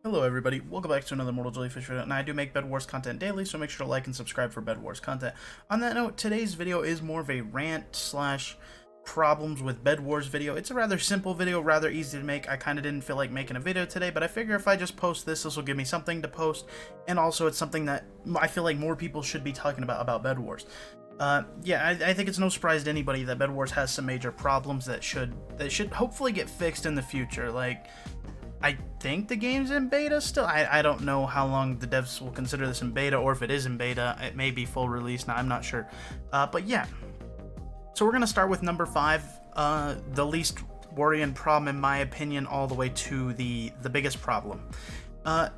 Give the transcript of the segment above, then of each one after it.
Hello everybody, welcome back to another Mortal Jellyfish video, and I do make Bedwars content daily, so make sure to like and subscribe for Bedwars content. On that note, today's video is more of a rant slash problems with Bedwars video. It's a rather simple video, rather easy to make. I kind of didn't feel like making a video today, but I figure if I just post this will give me something to post, and also it's something that I feel like more people should be talking about Bedwars. Yeah, I think it's no surprise to anybody that Bedwars has some major problems that should hopefully get fixed in the future. Like, I think the game's in beta still. I don't know how long the devs will consider this in beta, or if it is in beta, it may be full release now, I'm not sure. But yeah, so we're going to start with number 5, the least worrying problem in my opinion, all the way to the biggest problem.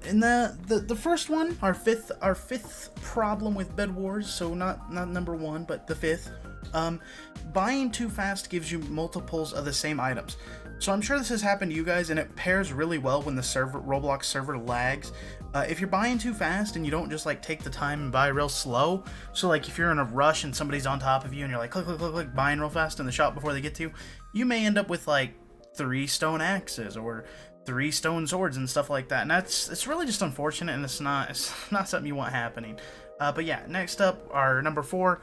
In the first one, our fifth problem with Bedwars, so not number 1, but the 5th. Buying too fast gives you multiples of the same items. So I'm sure this has happened to you guys, and it pairs really well when the Roblox server lags. If you're buying too fast and you don't just like take the time and buy real slow, so like if you're in a rush and somebody's on top of you and you're like click buying real fast in the shop before they get to you, you may end up with like 3 stone axes or 3 stone swords and stuff like that, and it's really just unfortunate, and it's not something you want happening. But yeah, next up, our number 4.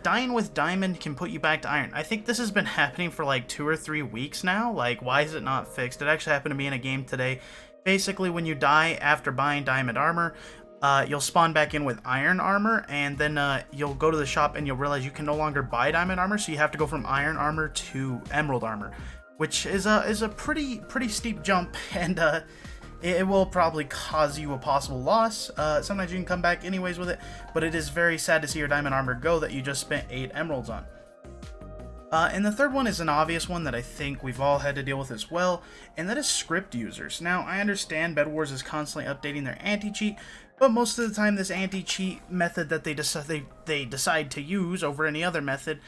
Dying with diamond can put you back to iron. I think this has been happening for like 2 or 3 weeks now. Like, why is it not fixed? It actually happened to me in a game today. Basically, when you die after buying diamond armor, you'll spawn back in with iron armor, and then you'll go to the shop and you'll realize you can no longer buy diamond armor, so you have to go from iron armor to emerald armor, which is a pretty steep jump, and it will probably cause you a possible loss. Sometimes you can come back anyways with it, but it is very sad to see your diamond armor go that you just spent 8 emeralds on. And the third one is an obvious one that I think we've all had to deal with as well, and that is script users. Now, I understand Bedwars is constantly updating their anti-cheat, but most of the time this anti-cheat method that they decide to use over any other method,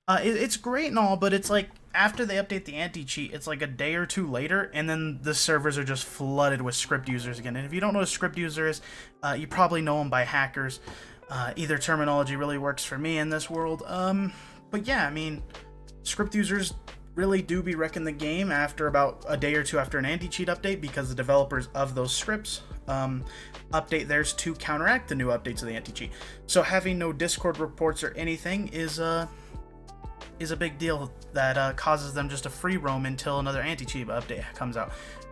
it's great and all, but it's like after they update the anti-cheat, it's like a day or 2 later, and then the servers are just flooded with script users again. And if you don't know what a script user is, you probably know them by hackers. Either terminology really works for me in this world. But yeah, I mean, script users really do be wrecking the game after about a day or 2 after an anti-cheat update, because the developers of those scripts update theirs to counteract the new updates of the anti-cheat. So having no Discord reports or anything is a big deal that causes them just to free roam until another anti-cheat update comes out,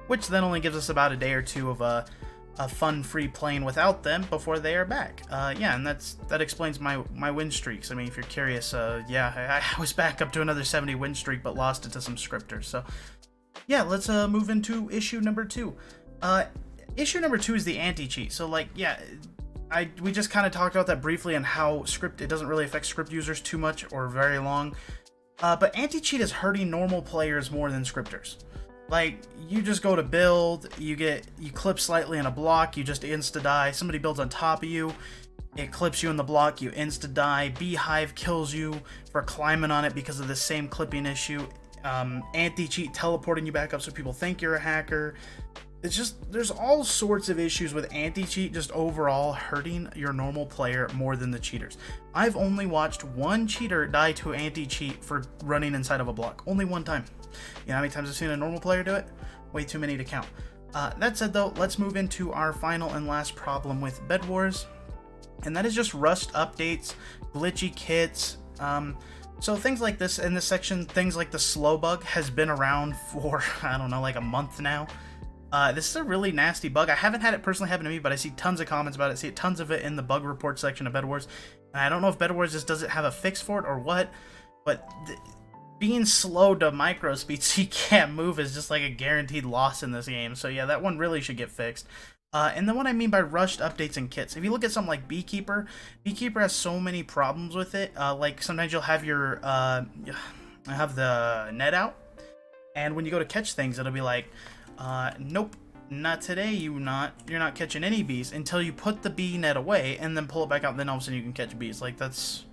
which then only gives us about a day or 2 of a fun free playing without them before they are back. Yeah, and that explains my win streaks. I mean, if you're curious, yeah, I was back up to another 70 win streak, but lost it to some scripters. So yeah, let's move into issue number 2. Issue number 2 is the anti-cheat. So like, yeah, we just kind of talked about that briefly and how it doesn't really affect script users too much or very long. But anti-cheat is hurting normal players more than scripters. Like, you just go to build, you clip slightly in a block, you just insta-die. Somebody builds on top of you, it clips you in the block, you insta-die. Beehive kills you for climbing on it because of the same clipping issue. Anti-cheat teleporting you back up so people think you're a hacker. It's just, there's all sorts of issues with anti-cheat just overall hurting your normal player more than the cheaters. I've only watched 1 cheater die to anti-cheat for running inside of a block. Only 1 time. You know how many times I've seen a normal player do it? Way too many to count. That said though, let's move into our final and last problem with Bedwars, and that is just rust updates, glitchy kits. So things like this in this section, things like the slow bug has been around for, I don't know, like a month now. This is a really nasty bug. I haven't had it personally happen to me, but I see tons of comments about it. I see tons of it in the bug report section of Bedwars. And I don't know if Bedwars just doesn't have a fix for it or what, but being slow to micro speed so you can't move is just like a guaranteed loss in this game. So yeah, that one really should get fixed. And then what I mean by rushed updates and kits, if you look at something like Beekeeper has so many problems with it. Like sometimes you'll have your have the net out, and when you go to catch things, it'll be like, nope, not today, you're not catching any bees until you put the bee net away and then pull it back out, and then all of a sudden you can catch bees. Like, that's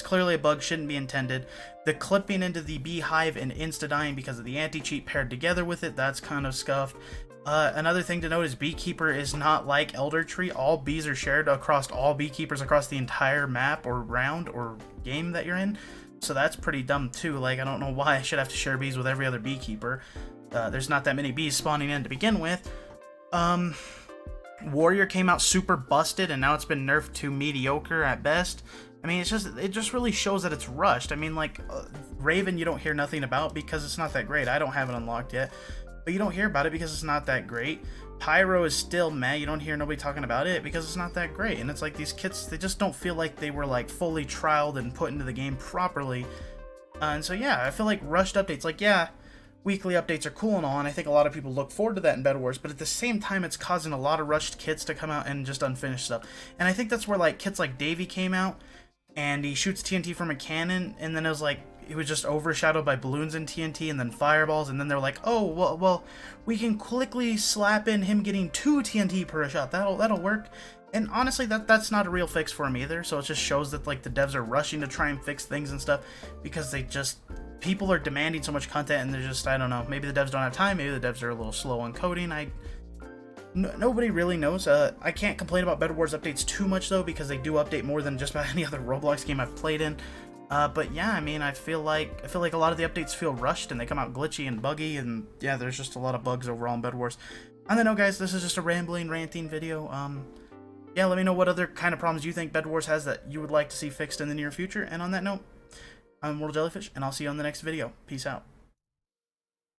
clearly a bug, shouldn't be intended. The clipping into the beehive and insta-dying because of the anti-cheat paired together with it, that's kind of scuffed. Another thing to note is Beekeeper is not like Elder Tree. All bees are shared across all beekeepers across the entire map or round or game that you're in. So that's pretty dumb too. Like, I don't know why I should have to share bees with every other beekeeper. There's not that many bees spawning in to begin with. Um, Warrior came out super busted, and now it's been nerfed to mediocre at best. I mean, it just really shows that it's rushed. I mean, like, Raven, you don't hear nothing about because it's not that great. I don't have it unlocked yet, but you don't hear about it because it's not that great. Pyro is still meh. You don't hear nobody talking about it because it's not that great. And it's like these kits, they just don't feel like they were like fully trialed and put into the game properly. And so yeah, I feel like rushed updates, like yeah, weekly updates are cool and all, and I think a lot of people look forward to that in Bedwars, but at the same time, it's causing a lot of rushed kits to come out and just unfinished stuff. And I think that's where like kits like Davy came out, and he shoots TNT from a cannon, and then it was like it was just overshadowed by balloons and TNT, and then fireballs, and then they're like, oh well, we can quickly slap in him getting 2 TNT per shot. That'll work. And honestly, that's not a real fix for him either. So it just shows that like the devs are rushing to try and fix things and stuff because people are demanding so much content, and they're just, I don't know, maybe the devs don't have time, maybe the devs are a little slow on coding. Nobody really knows. I can't complain about Bedwars updates too much though, because they do update more than just about any other Roblox game I've played in. But yeah, I mean, I feel like a lot of the updates feel rushed and they come out glitchy and buggy, and yeah, there's just a lot of bugs overall in Bedwars. On that note, guys, this is just a rambling, ranting video. Yeah, let me know what other kind of problems you think Bedwars has that you would like to see fixed in the near future. And on that note, I'm World Jellyfish, and I'll see you on the next video. Peace out.